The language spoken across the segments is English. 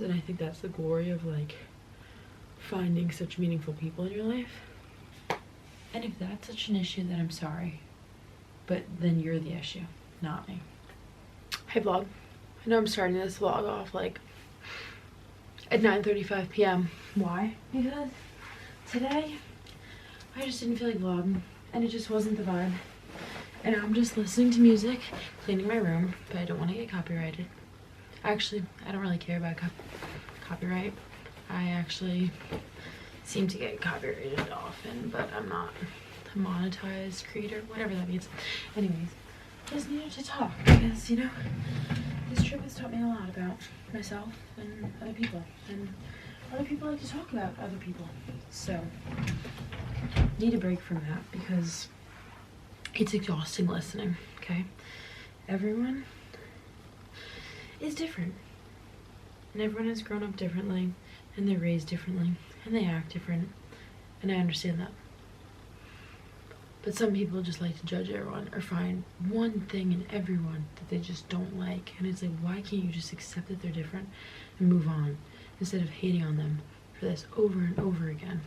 And I think that's the glory of like finding such meaningful people in your life. And if that's such an issue, then I'm sorry. But then you're the issue, not me. Hey vlog. I know I'm starting this vlog off like at 9:35 p.m. Why? Because today I just didn't feel like vlogging and it just wasn't the vibe. And I'm just listening to music, cleaning my room, but I don't want to get copyrighted. Actually, I don't really care about copyright. I actually seem to get copyrighted often, but I'm not a monetized creator, whatever that means. Anyways, I just needed to talk because, you know, this trip has taught me a lot about myself and other people. And other people like to talk about other people. So, need a break from that because it's exhausting listening, okay? Everyone is different. And everyone has grown up differently, and they're raised differently, and they act different. And I understand that. But some people just like to judge everyone or find one thing in everyone that they just don't like. And it's like, why can't you just accept that they're different and move on instead of hating on them for this over and over again?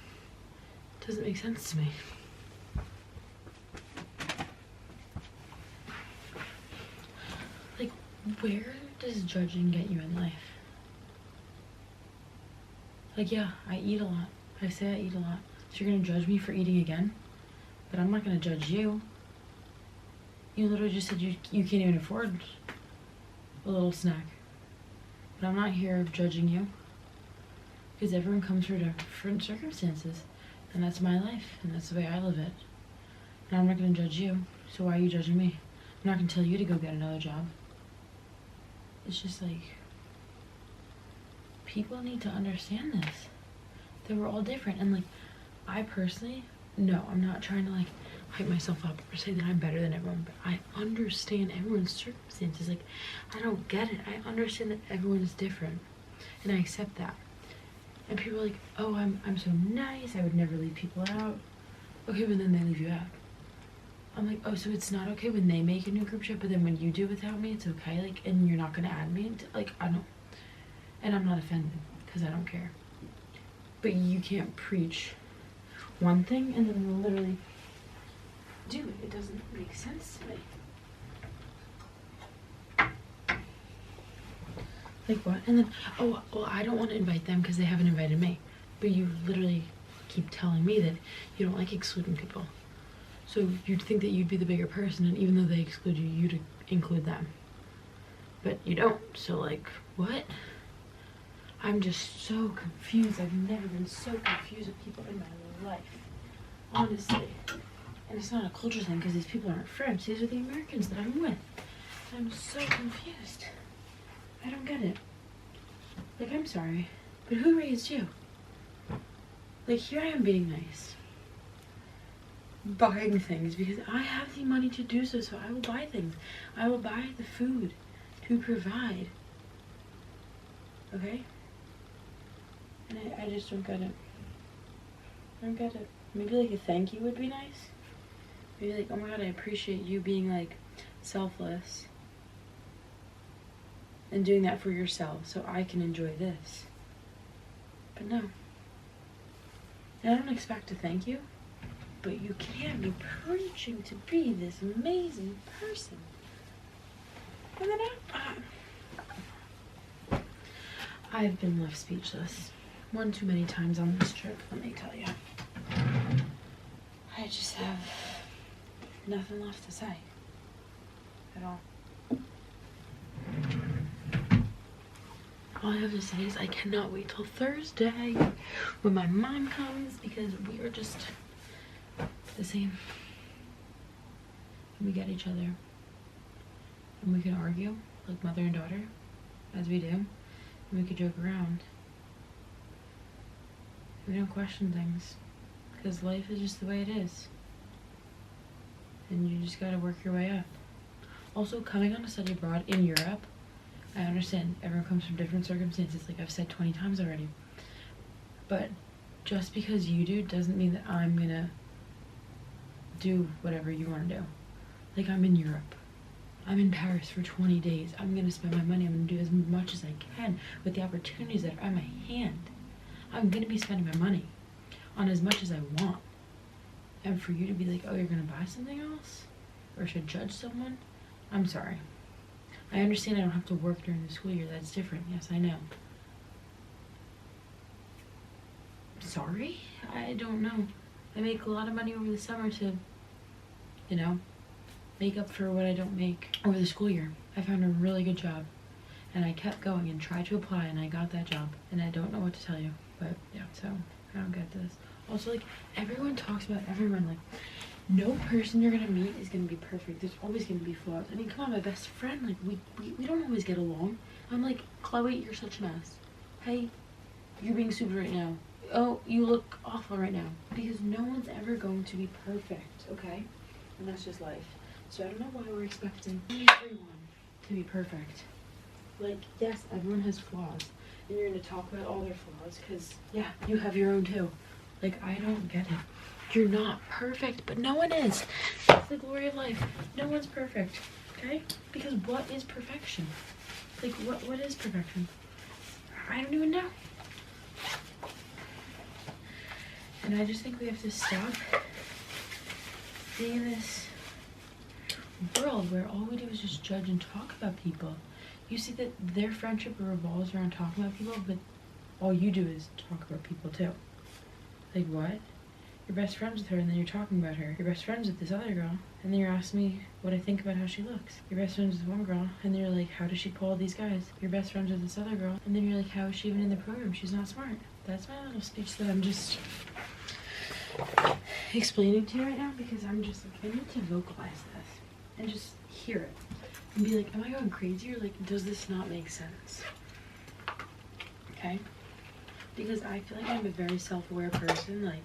It doesn't make sense to me. Like, where does judging get you in life? Like, yeah, I eat a lot. I say I eat a lot. So you're gonna judge me for eating again? But I'm not gonna judge you. You literally just said you can't even afford a little snack. But I'm not here judging you. Because everyone comes from different circumstances. And that's my life. And that's the way I live it. And I'm not gonna judge you. So why are you judging me? I'm not gonna tell you to go get another job. It's just like, people need to understand this. That we're all different. And like, I personally, no, I'm not trying to like hype myself up or say that I'm better than everyone, but I understand everyone's circumstances. Like, I don't get it. I understand that everyone's different. And I accept that. And people are like, oh, I'm so nice. I would never leave people out. Okay, but then they leave you out. I'm like, oh, so it's not okay when they make a new group chat, but then when you do without me, it's okay? Like, and you're not gonna add me? Like, I don't. And I'm not offended, because I don't care. But you can't preach one thing and then literally do it. It doesn't make sense to me. Like what? And then, oh, well, I don't want to invite them because they haven't invited me. But you literally keep telling me that you don't like excluding people. So you'd think that you'd be the bigger person, and even though they exclude you, you'd include them. But you don't. So like, what? I'm just so confused. I've never been so confused with people in my life. Honestly. And it's not a culture thing because these people aren't French. These are the Americans that I'm with. I'm so confused. I don't get it. Like, I'm sorry, but who raised you? Like, here I am being nice. Buying things because I have the money to do so, so I will buy things. I will buy the food to provide. Okay? And I just don't get it. I don't get it. Maybe like a thank you would be nice. Maybe like, oh my god, I appreciate you being like selfless and doing that for yourself so I can enjoy this. But no. And I don't expect to thank you, but you can't be preaching to be this amazing person. And then I've been left speechless one too many times on this trip, let me tell you. I just have nothing left to say at all. All I have to say is I cannot wait till Thursday when my mom comes because we are just the same. And we get each other. And we can argue like mother and daughter, as we do. And we could joke around. We don't question things. Because life is just the way it is. And you just gotta work your way up. Also, coming on a study abroad in Europe, I understand everyone comes from different circumstances, like I've said 20 times already. But just because you do doesn't mean that I'm gonna do whatever you wanna do. Like, I'm in Europe. I'm in Paris for 20 days. I'm gonna spend my money. I'm gonna do as much as I can with the opportunities that are at my hand. I'm gonna be spending my money on as much as I want. And for you to be like, oh, you're gonna buy something else? Or should judge someone? I'm sorry. I understand I don't have to work during the school year. That's different. Yes, I know. Sorry? I don't know. I make a lot of money over the summer to, you know, make up for what I don't make over the school year. I found a really good job. And I kept going and tried to apply, and I got that job. And I don't know what to tell you. But, yeah, so I don't get this. Also, like, everyone talks about everyone. Like, no person you're gonna meet is gonna be perfect. There's always gonna be flaws. I mean, come on, my best friend, like, we don't always get along. I'm like, Chloe, you're such a mess. Hey, you're being stupid right now. Oh, you look awful right now. Because no one's ever going to be perfect, okay? And that's just life. So I don't know why we're expecting everyone to be perfect. Like, yes, everyone has flaws. And you're gonna talk about all their flaws, because, yeah, you have your own too. Like, I don't get it. You're not perfect, but no one is. That's the glory of life. No one's perfect, okay? Because what is perfection? Like, what is perfection? I don't even know. And I just think we have to stop being in this world where all we do is just judge and talk about people. You see that their friendship revolves around talking about people, but all you do is talk about people too. Like, what? You're best friends with her, and then you're talking about her. You're best friends with this other girl, and then you're asking me what I think about how she looks. You're best friends with one girl, and then you're like, how does she pull all these guys? You're best friends with this other girl, and then you're like, how is she even in the program? She's not smart. That's my little speech that I'm just explaining to you right now, because I'm just like, I need to vocalize this and just hear it and be like, am I going crazy, or like, does this not make sense? Okay? Because I feel like I'm a very self-aware person. Like,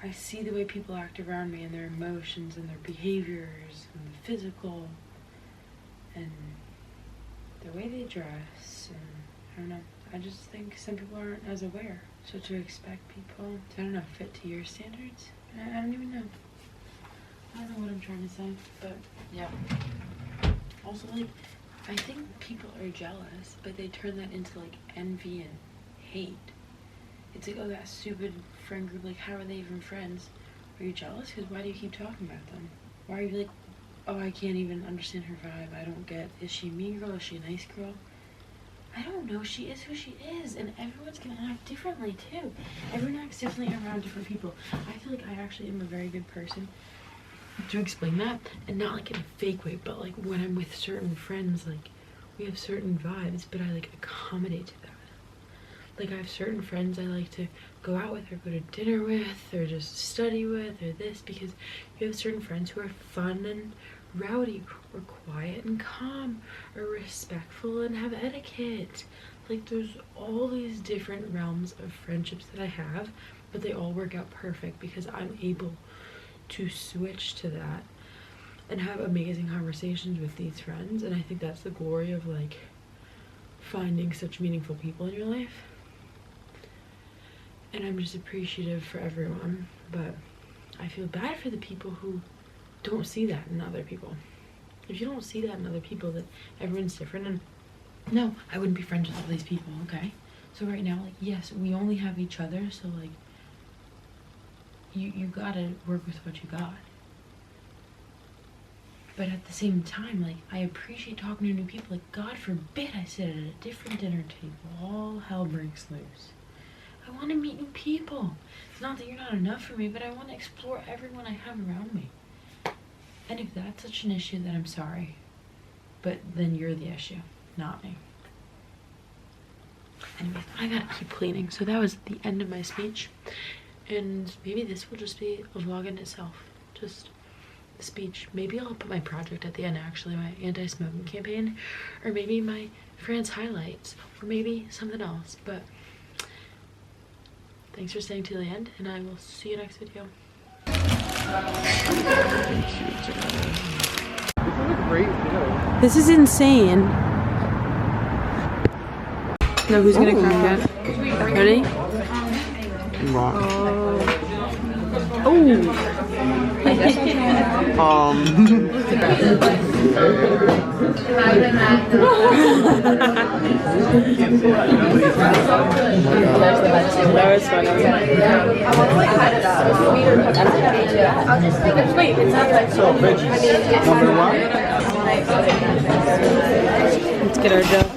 I see the way people act around me and their emotions and their behaviors and the physical and the way they dress, and I don't know. I just think some people aren't as aware. So to expect people to, I don't know, fit to your standards, I don't even know. I don't know what I'm trying to say, but yeah. Also, like, I think people are jealous, but they turn that into like envy and hate. It's like, oh, that stupid friend group, like, how are they even friends? Are you jealous? Because why do you keep talking about them? Why are you like, oh, I can't even understand her vibe, I don't get, is she a mean girl, is she a nice girl? I don't know, she is who she is, and everyone's gonna act differently too. Everyone acts differently around different people. I feel like I actually am a very good person to explain that, and not like in a fake way, but like when I'm with certain friends, like, we have certain vibes, but I like accommodate to that. Like, I have certain friends I like to go out with, or go to dinner with, or just study with, or this, because you have certain friends who are fun and rowdy, or quiet and calm, or respectful and have etiquette. Like, there's all these different realms of friendships that I have, but they all work out perfect because I'm able to switch to that and have amazing conversations with these friends. And I think that's the glory of, like, finding such meaningful people in your life. And I'm just appreciative for everyone, but I feel bad for the people who don't see that in other people. If you don't see that in other people, that everyone's different, and no, I wouldn't be friends with all these people, okay? So right now, like, yes, we only have each other, so like, you gotta work with what you got. But at the same time, like, I appreciate talking to new people. Like, God forbid I sit at a different dinner table, all hell breaks loose. I want to meet new people. It's not that you're not enough for me, but I want to explore everyone I have around me. And if that's such an issue, then I'm sorry. But then you're the issue, not me. Anyways, I gotta keep cleaning. So that was the end of my speech. And maybe this will just be a vlog in itself. Just the speech. Maybe I'll put my project at the end, actually, my anti-smoking campaign. Or maybe my friends' highlights. Or maybe something else. But thanks for staying till the end, and I will see you next video. This is insane. No, who's gonna crack it? Ready? Oh. That was funny. I'll just wait. It's not like So, veggies. Number one. Let's get our dough.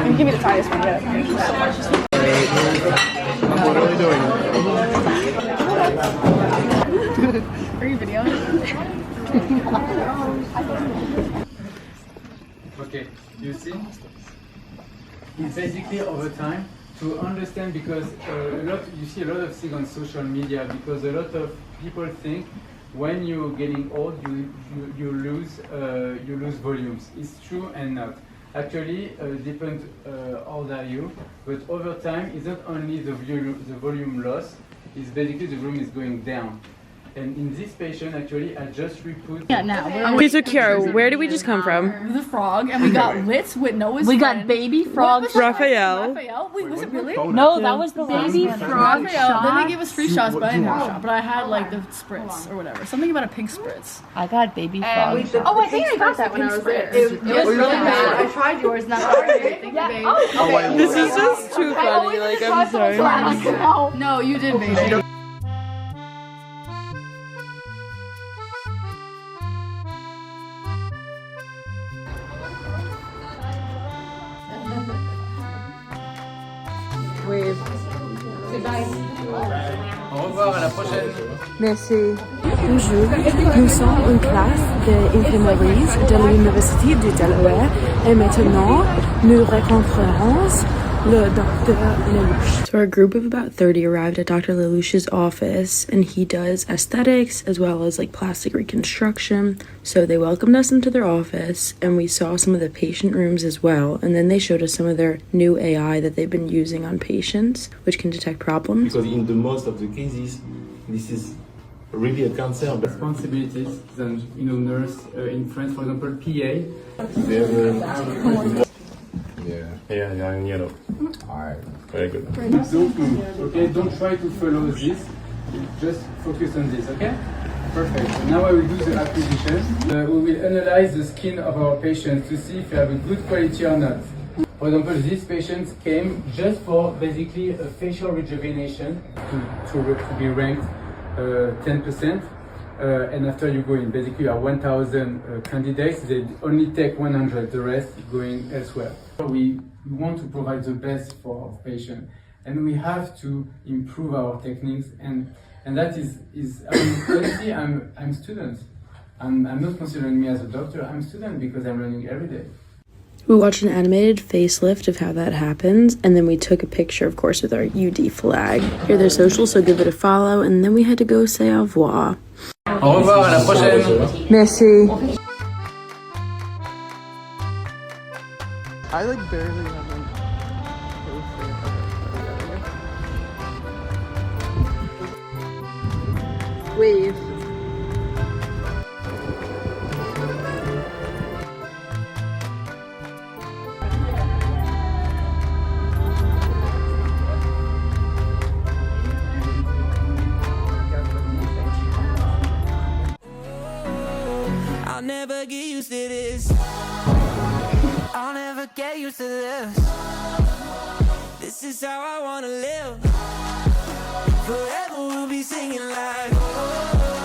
You give me the try this one. What are we doing? Are you videoing? Okay, you see? It's basically over time to understand, because you see a lot of things on social media, because a lot of people think when you're getting old you lose volumes. It's true and not. Actually, depends how old are you, but over time it's not only the volume loss, it's basically the volume is going down. And in this patient, actually, I just re-put. Yeah, now. Okay, so Kiara, where did we just come from? The frog, and we got lit with Noah's We friend. got baby frog. Raphael. Raphael? Wait, was it really? No, that was the baby frog Raphael. Then they shot. gave us free shots, but I didn't have a shot. But I had like the spritz or whatever. Something about a pink spritz. I got baby frog. Oh, I think I got that when I was there. It was really bad. I tried yours, not ours. This is just too funny. Like, I'm sorry. No, you did, baby. Wave. Au revoir, à la prochaine. Merci. Bonjour, nous sommes en classe d'infirmerie de l'Université du Delaware et maintenant nous rencontrerons le Dr. Lelouch. So our group of about 30 arrived at Dr. Lelouch's office, and he does aesthetics as well as like plastic reconstruction. So they welcomed us into their office, and we saw some of the patient rooms as well. And then they showed us some of their new AI that they've been using on patients, which can detect problems. Because in the most of the cases, this is really a cancer. But Responsibilities than nurse in France, for example, PA. yeah, in yellow. Alright. Very good. Don't move, okay? Don't try to follow this. Just focus on this, okay? Perfect. So now I will do the acquisition. We will analyze the skin of our patients to see if you have a good quality or not. For example, these patients came just for basically a facial rejuvenation to be ranked 10%. And after you go in, basically you have 1,000 candidates, they only take 100, the rest going elsewhere. We want to provide the best for our patient, and we have to improve our techniques, and that is I mean, honestly, I'm student. I'm not considering me as a doctor, I'm a student because I'm learning every day. We watched an animated facelift of how that happens, and then we took a picture, of course, with our UD flag. Here are their socials, so give it a follow, and then we had to go say au revoir. Au revoir, à la prochaine. Merci. I like barely have Wave. I'll never get used to this. I'll never get used to this. This is how I wanna live. Forever we'll be singing like, oh.